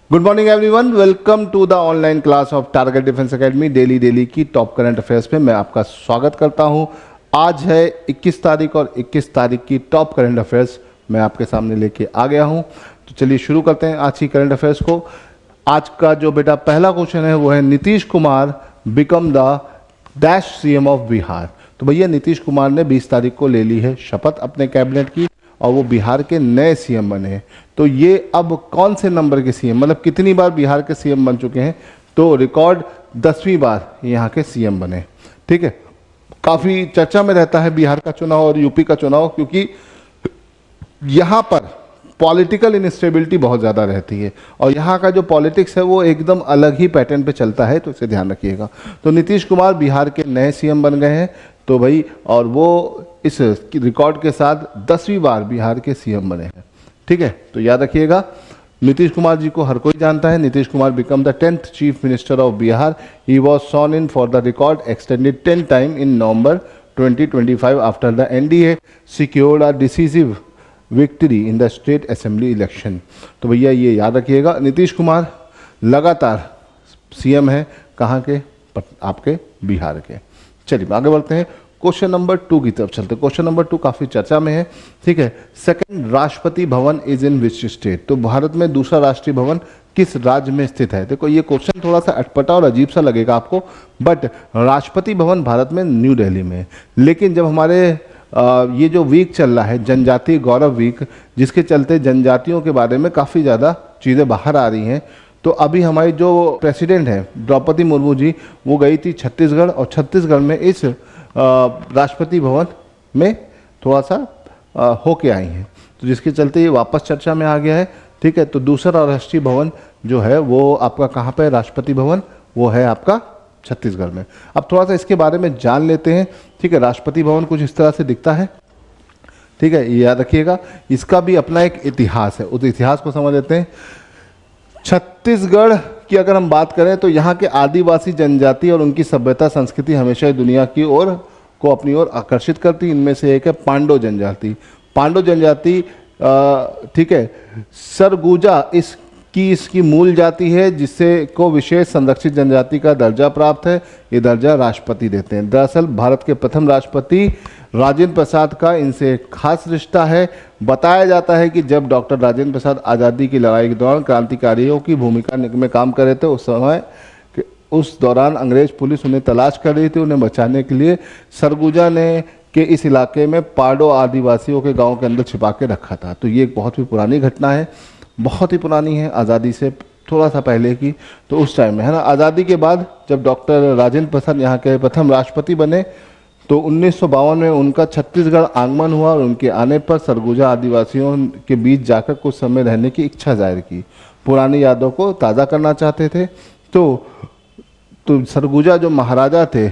Good morning everyone, welcome to the online class of target defence academy. Daily की top current affairs में मैं आपका स्वागत करता हूं। आज है 21 तारीख और 21 तारीख की टॉप करंट अफेयर्स मैं आपके सामने लेके आ गया हूं। तो चलिए शुरू करते हैं आज की करंट अफेयर्स को। आज का जो बेटा पहला क्वेश्चन है वो है Nitish Kumar became the dash CM of Bihar. तो भैया नीतीश कुमार ने 20 तारीख को ले ली है शपथ अपने कैबिनेट की और वो बिहार के नए सीएम बने हैं। तो ये अब कौन से नंबर के सीएम, मतलब कितनी बार बिहार के सीएम बन चुके हैं? तो रिकॉर्ड 10वीं बार यहाँ के सीएम बने। ठीक है, काफ़ी चर्चा में रहता है बिहार का चुनाव और यूपी का चुनाव, क्योंकि यहाँ पर पॉलिटिकल इनस्टेबिलिटी बहुत ज़्यादा रहती है और यहाँ का जो पॉलिटिक्स है वो एकदम अलग ही पैटर्न पे चलता है, तो इसे ध्यान रखिएगा। तो नीतीश कुमार बिहार के नए सीएम बन गए हैं तो भाई, और वो इस रिकॉर्ड के साथ 10वीं बार बिहार के सीएम बने हैं। ठीक है, तो याद रखिएगा नीतीश कुमार जी को हर कोई जानता है। Nitish Kumar became the 10th chief minister of Bihar. He was sworn in for the record extended 10 time in November 2025 after the NDA secured a decisive victory in the state assembly election. तो भैया ये याद रखिएगा, नीतीश कुमार लगातार सीएम है कहाँ के? आपके बिहार के। चलिए आगे बढ़ते हैं, क्वेश्चन नंबर 2 की तरफ चलते हैं। क्वेश्चन नंबर 2 काफ़ी चर्चा में है। ठीक है, second Rashtrapati Bhavan is in which state? तो भारत में दूसरा राष्ट्रीय भवन किस राज्य में स्थित है? देखो ये क्वेश्चन थोड़ा सा अटपटा और अजीब सा लगेगा आपको, बट राष्ट्रपति भवन भारत में न्यू दिल्ली में है। लेकिन जब हमारे ये जो वीक चल रहा है जनजातीय गौरव वीक, जिसके चलते जनजातियों के बारे में काफ़ी ज़्यादा चीज़ें बाहर आ रही हैं, तो अभी हमारी जो प्रेसिडेंट है द्रौपदी मुर्मू जी, वो गई थी छत्तीसगढ़ और छत्तीसगढ़ में इस राष्ट्रपति भवन में थोड़ा सा होके आई हैं, तो जिसके चलते ये वापस चर्चा में आ गया है। ठीक है, तो दूसरा राष्ट्रीय भवन जो है वो आपका कहाँ पे है? राष्ट्रपति भवन वो है आपका छत्तीसगढ़ में। अब थोड़ा सा इसके बारे में जान लेते हैं। ठीक है, राष्ट्रपति भवन कुछ इस तरह से दिखता है। ठीक है, ये याद रखिएगा, इसका भी अपना एक इतिहास है, उस इतिहास को समझ लेते हैं। छत्तीसगढ़ की अगर हम बात करें तो यहाँ के आदिवासी जनजाति और उनकी सभ्यता संस्कृति हमेशा ही दुनिया की ओर को अपनी ओर आकर्षित करती। इनमें से एक है पांडो जनजाति। पांडो जनजाति ठीक है, सरगुजा इसकी मूल जाति है, जिससे को विशेष संरक्षित जनजाति का दर्जा प्राप्त है। ये दर्जा राष्ट्रपति देते हैं। दरअसल भारत के प्रथम राष्ट्रपति राजेंद्र प्रसाद का इनसे खास रिश्ता है। बताया जाता है कि जब डॉक्टर राजेंद्र प्रसाद आज़ादी की लड़ाई के दौरान क्रांतिकारियों की भूमिका में काम कर रहे थे, उस दौरान अंग्रेज पुलिस उन्हें तलाश कर रही थी। उन्हें बचाने के लिए सरगुजा ने के इस इलाके में पाडो आदिवासियों के गांव के अंदर छिपा के रखा था। तो ये एक बहुत ही पुरानी घटना है, बहुत ही पुरानी है, आज़ादी से थोड़ा सा पहले की। तो उस टाइम में है ना, आज़ादी के बाद जब डॉक्टर राजेंद्र प्रसाद यहाँ के प्रथम राष्ट्रपति बने तो 1952 में उनका छत्तीसगढ़ आगमन हुआ और उनके आने पर सरगुजा आदिवासियों के बीच जाकर कुछ समय रहने की इच्छा जाहिर की। पुरानी यादों को ताज़ा करना चाहते थे। तो सरगुजा जो महाराजा थे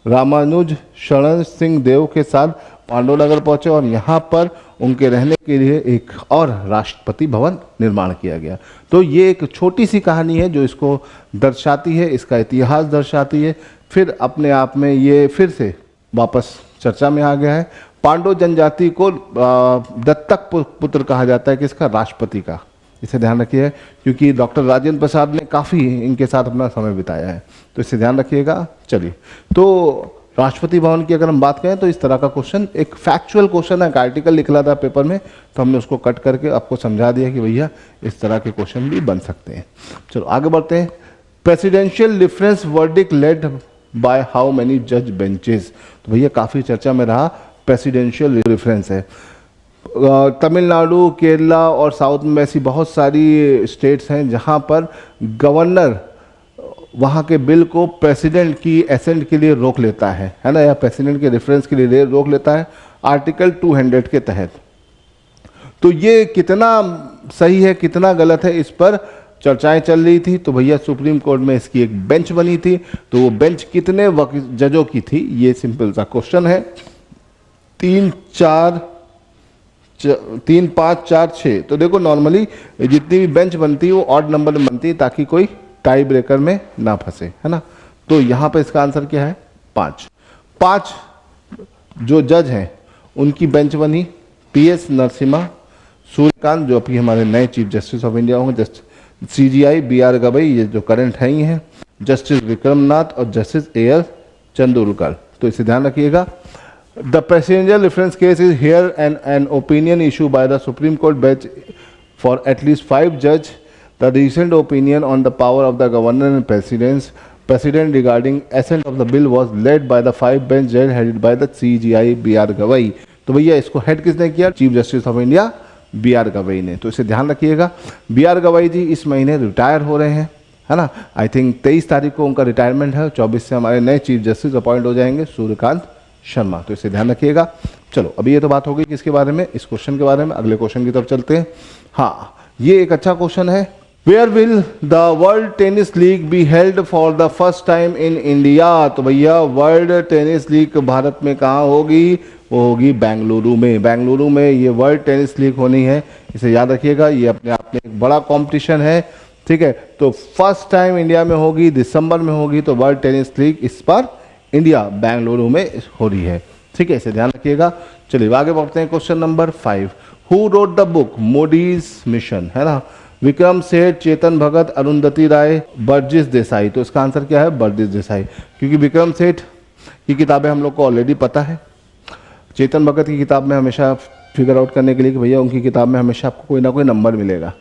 रामानुज शरण सिंह देव के साथ पांडवनगर पहुंचे और यहाँ पर उनके रहने के लिए एक और राष्ट्रपति भवन निर्माण किया गया। तो ये एक छोटी सी कहानी है जो इसको दर्शाती है, इसका इतिहास दर्शाती है। फिर अपने आप में ये फिर से वापस चर्चा में आ गया है। पांडव जनजाति को दत्तक पुत्र कहा जाता है, किसका? राष्ट्रपति का। इसे ध्यान रखिए, क्योंकि डॉक्टर राजेंद्र प्रसाद ने काफ़ी इनके साथ अपना समय बिताया है, तो इसे ध्यान रखिएगा। चलिए, तो राष्ट्रपति भवन की अगर हम बात करें तो इस तरह का क्वेश्चन, एक फैक्चुअल क्वेश्चन है, एक आर्टिकल निकला था पेपर में, तो हमने उसको कट करके आपको समझा दिया कि भैया इस तरह के क्वेश्चन भी बन सकते हैं। चलो आगे बढ़ते हैं। Presidential difference verdict led by how many जज बेंचेस? तो भैया काफ़ी चर्चा में रहा, प्रेसिडेंशियल डिफरेंस है। तमिलनाडु, केरला और साउथ में ऐसी बहुत सारी स्टेट्स हैं जहां पर गवर्नर वहां के बिल को प्रेसिडेंट की एसेंट के लिए रोक लेता है ना, या प्रेसिडेंट के रेफरेंस के लिए रोक लेता है आर्टिकल 200 के तहत। तो ये कितना सही है कितना गलत है, इस पर चर्चाएं चल रही थी। तो भैया सुप्रीम कोर्ट में इसकी एक बेंच बनी थी। तो वो बेंच कितने जजों की थी? ये सिंपल सा क्वेश्चन है। 3, 5, 4, 6। तो देखो नॉर्मली जितनी भी बेंच बनती है वो ऑड नंबर में बनती है ताकि कोई टाई ब्रेकर में ना फंसे, है ना। तो यहाँ पे इसका आंसर क्या है? 5 जो जज हैं उनकी बेंच बनी। PS नरसिम्हा, सूर्यकांत जो अभी हमारे नए चीफ जस्टिस ऑफ इंडिया होंगे, CGI BR गवई, ये जो करंट है ही हैं, जस्टिस विक्रमनाथ और जस्टिस AR चंदोलकर। तो इसे ध्यान रखिएगा। The passenger reference case is here and an opinion issue by the supreme court bench for at least 5 जज the recent opinion on the power of the governor and president regarding assent of the bill was led by the 5 bench judge headed by the CGI BR Gavai. तो भैया इसको head किसने किया? Chief justice of India BR Gavai ने। तो इसे ध्यान रखिएगा। BR गवई जी इस महीने रिटायर हो रहे हैं, है ना। आई थिंक 23 तारीख को उनका रिटायरमेंट है। 24 से हमारे नए चीफ जस्टिस अपॉइंट हो जाएंगे, सूर्यकांत शर्मा। तो इसे ध्यान रखिएगा। चलो अभी ये तो बात हो गई किसके बारे में, इस क्वेश्चन के बारे में। अगले क्वेश्चन की तरफ चलते हैं। हाँ, ये एक अच्छा क्वेश्चन है। Where will the world tennis league be held for the first time in India? तो भैया वर्ल्ड टेनिस लीग भारत में कहाँ होगी? वो होगी बेंगलुरु में। बेंगलुरु में ये वर्ल्ड टेनिस लीग होनी है, इसे याद रखिएगा। ये अपने आप में एक बड़ा कॉम्पिटिशन है, ठीक है। तो फर्स्ट टाइम इंडिया में होगी, दिसंबर में होगी। तो वर्ल्ड टेनिस लीग इस बार इंडिया बेंगलुरु में हो रही है, ठीक है, इसे ध्यान रखिएगा। चलिए आगे बढ़ते हैं। Question number 5, who wrote the book Modi's mission, है ना। विक्रम सेठ, चेतन भगत, अरुंधति राय, बर्जिस देसाई। तो इसका आंसर क्या है? बर्जिस देसाई, क्योंकि विक्रम सेठ की किताबें हम लोग को ऑलरेडी पता है। चेतन भगत की किताब में हमेशा फिगर आउट करने के लिए कि भैया उनकी किताब में हमेशा आपको कोई ना कोई नंबर मिलेगा,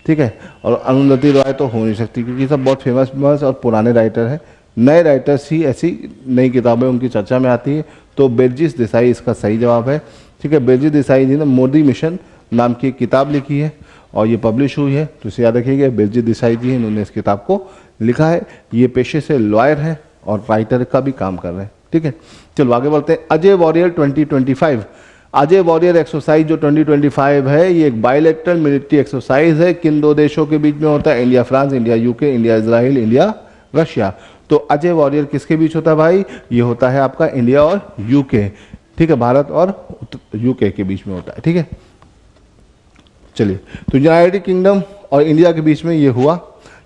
ठीक है। और अरुंधति राय तो हो नहीं सकती, क्योंकि सब बहुत फेमस और पुराने राइटर हैं। नए राइटर्स ही ऐसी नई किताबें उनकी चर्चा में आती है। तो बर्जिस देसाई इसका सही जवाब है, ठीक है। बर्जिस देसाई जी ने मोदी मिशन नाम की एक किताब लिखी है और ये पब्लिश हुई है। तो इसे याद रखिएगा, बर्जिस देसाई जी इन्होंने इस किताब को लिखा है। ये पेशे से लॉयर हैं और राइटर का भी काम कर रहे हैं, ठीक है। चलो आगे बढ़ते हैं। Ajay warrior 2025, Ajay warrior exercise जो 2025 है, ये एक बायलैटरल मिलिट्री एक्सरसाइज है। किन 2 देशों के बीच में होता है? India France, India UK, India Israel, India Russia. तो अजय वॉरियर किसके बीच होता है भाई? ये होता है आपका इंडिया और यूके, ठीक है, भारत और यूके के बीच में होता है, ठीक है। चलिए, तो यूनाइटेड किंगडम और इंडिया के बीच में ये हुआ,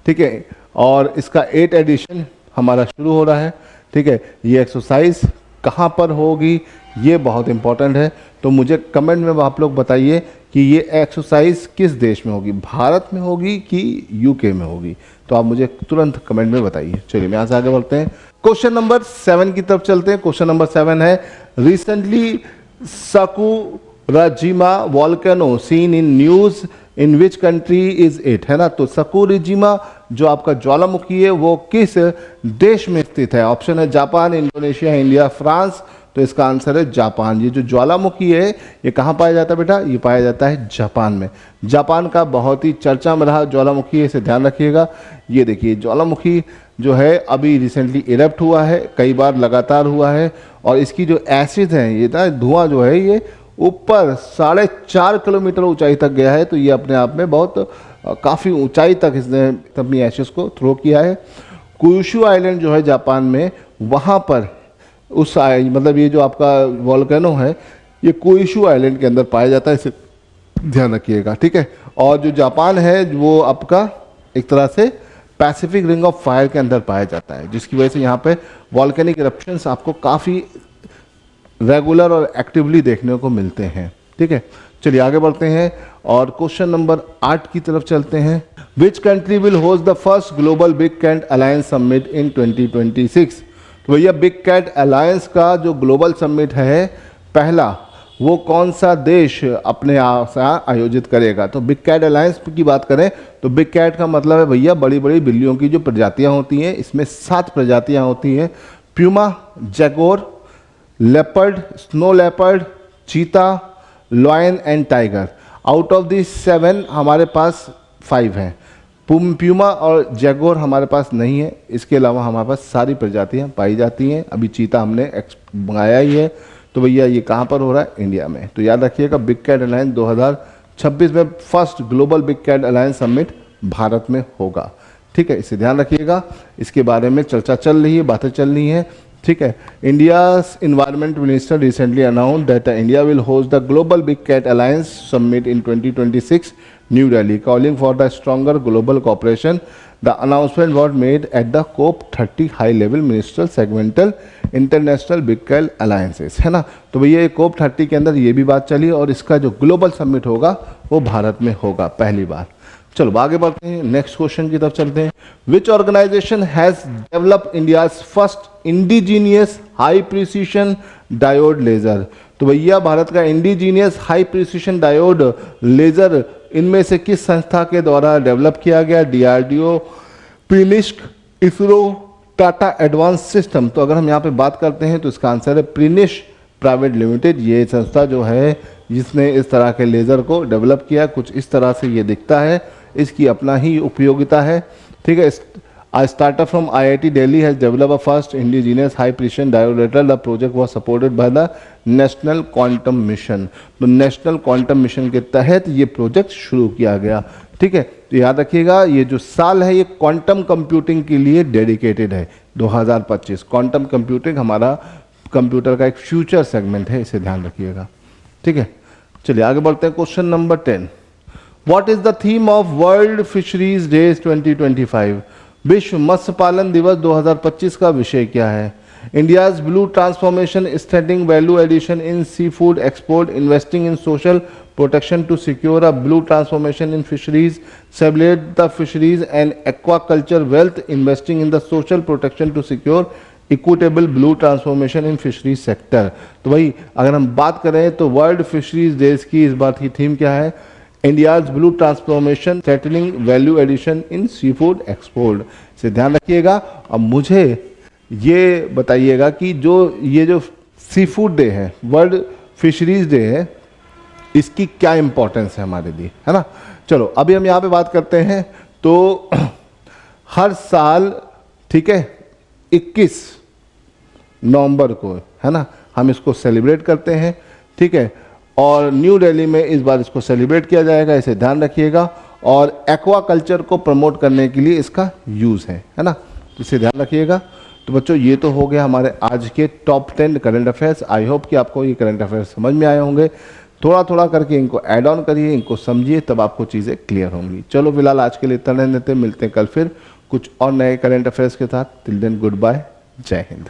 ठीक है। और इसका 8 एडिशन हमारा शुरू हो रहा है, ठीक है। ये एक्सरसाइज कहाँ पर होगी, ये बहुत इंपॉर्टेंट है। तो मुझे कमेंट में आप लोग बताइए कि ये एक्सरसाइज किस देश में होगी, भारत में होगी कि यूके में होगी। तो आप मुझे तुरंत कमेंट में बताइए। चलिए मैं यहाँ से आगे बढ़ते हैं। क्वेश्चन नंबर 7 की तरफ चलते हैं। क्वेश्चन नंबर 7 है, recently Sakurajima volcano seen in news in which country is it, है ना। तो सकुराजिमा जो आपका ज्वालामुखी है वो किस देश में स्थित है? ऑप्शन है जापान, इंडोनेशिया, इंडिया, फ्रांस। तो इसका आंसर है जापान। ये जो ज्वालामुखी है ये कहाँ पाया जाता है बेटा? ये पाया जाता है जापान में। जापान का बहुत ही चर्चा में रहा ज्वालामुखी है, इसे ध्यान रखिएगा। ये देखिए ज्वालामुखी जो है अभी रिसेंटली इरप्ट हुआ है, कई बार लगातार हुआ है। और इसकी जो एसिड है, ये ना धुआं जो है ये ऊपर 4.5 किलोमीटर ऊंचाई तक गया है। तो ये अपने आप में बहुत काफ़ी ऊंचाई तक इसने अपनी एशेस को थ्रो किया है। कुशु आइलैंड जो है जापान में, वहाँ पर उस मतलब ये जो आपका वॉल्केनो है ये कुशु आइलैंड के अंदर पाया जाता है, इसे ध्यान रखिएगा, ठीक है। और जो जापान है वो आपका एक तरह से पैसिफिक रिंग ऑफ फायर के अंदर पाया जाता है, जिसकी वजह से यहाँ पे वॉल्केनिक इरप्शंस आपको काफ़ी रेगुलर और एक्टिवली देखने को मिलते हैं, ठीक है। चलिए आगे बढ़ते हैं और क्वेश्चन नंबर 8 की तरफ चलते हैं। Which country will host the first global big cat alliance summit in 2026? तो भैया बिग कैट अलायंस का जो ग्लोबल समिट है पहला, वो कौन सा देश अपने आप से आयोजित करेगा? तो बिग कैट अलायंस की बात करें तो बिग कैट का मतलब है भैया बड़ी बड़ी बिल्लियों की जो प्रजातियां होती हैं, इसमें 7 प्रजातियां होती हैं। प्यूमा, जैगोर, लेपर्ड, स्नो लेपर्ड, चीता, lion and tiger. Out of this 7 हमारे पास 5 हैं। प्यूमा और जैगोर हमारे पास नहीं है, इसके अलावा हमारे पास सारी प्रजातियां पाई जाती हैं। अभी चीता हमने मंगाया ही है। तो भैया ये कहाँ पर हो रहा है? इंडिया में। तो याद रखिएगा बिग कैट अलायंस 2026 में first global big cat alliance summit Bharat में होगा, ठीक है, इसे ध्यान रखिएगा। इसके बारे में चर्चा चल रही है, बातें चल रही हैं, ठीक है। India's environment minister recently announce that India will host the global big cat alliance summit in 2026 new Delhi, calling for the stronger global cooperation. The announcement was made at the COP30 high-level ministerial segmental international big cat alliances, है ना। तो भैया ये COP30 के अंदर ये भी बात चली और इसका जो ग्लोबल समिट होगा वो भारत में होगा पहली बार। चलो आगे बढ़ते हैं, नेक्स्ट क्वेश्चन की तरफ चलते हैं। Which organisation has develop India's first indigenous high precision diode laser? तो भैया भारत का indigenous high precision diode laser इनमें से किस संस्था के द्वारा डेवलप किया गया? डीआरडीओ, प्रिनिस्क, इसरो, टाटा एडवांस सिस्टम। तो अगर हम यहाँ पे बात करते हैं तो इसका आंसर है प्रिनिश प्राइवेट लिमिटेड। ये संस्था जो है जिसने इस तरह के लेज़र को डेवलप किया, कुछ इस तरह से ये दिखता है, इसकी अपना ही उपयोगिता है। ठीक है, A startup from IIT Delhi has developed a first indigenous high precision diode laser. The project was supported by the National Quantum Mission. तो नेशनल क्वांटम मिशन के तहत ये प्रोजेक्ट शुरू किया गया। ठीक है, तो याद रखिएगा ये जो साल है ये क्वांटम कंप्यूटिंग के लिए डेडिकेटेड है, 2025। क्वांटम कंप्यूटिंग हमारा कंप्यूटर का एक फ्यूचर सेगमेंट है, इसे ध्यान रखिएगा। ठीक है, चलिए आगे बढ़ते हैं। Question number 10, what is the theme of world fisheries days 2025? विश्व मत्स्य पालन दिवस 2025 का विषय क्या है? India's blue transformation, strengthening value addition in sea food export, investing in social protection to secure a blue transformation in fisheries, celebrate the fisheries and aquaculture wealth, investing in the social protection to secure equitable blue transformation in fisheries sector. तो भाई अगर हम बात करें तो world fisheries days की इस बार की थीम क्या है? India's blue transformation, settling value addition in sea food export. इसे ध्यान रखिएगा। अब मुझे ये बताइएगा कि ये जो सी फूड डे है, वर्ल्ड फिशरीज डे है, इसकी क्या इंपॉर्टेंस है हमारे लिए, है ना। चलो अभी हम यहाँ पे बात करते हैं। तो हर साल, ठीक है, 21 नवंबर को, है ना, हम इसको सेलिब्रेट करते हैं। ठीक है, और न्यू दिल्ली में इस बार इसको सेलिब्रेट किया जाएगा, इसे ध्यान रखिएगा। और एक्वा कल्चर को प्रमोट करने के लिए इसका यूज़ है ना, इसे ध्यान रखिएगा। तो बच्चों ये तो हो गया हमारे आज के top 10 current affairs. I hope कि आपको ये करंट अफेयर्स समझ में आए होंगे। थोड़ा थोड़ा करके इनको ऐड ऑन करिए, इनको समझिए, तब आपको चीज़ें क्लियर होंगी। चलो फिलहाल आज के लिए इतना रहने देते हैं, मिलते हैं कल फिर कुछ और नए करंट अफेयर्स के साथ। टिल देन गुड बाय, जय हिंद।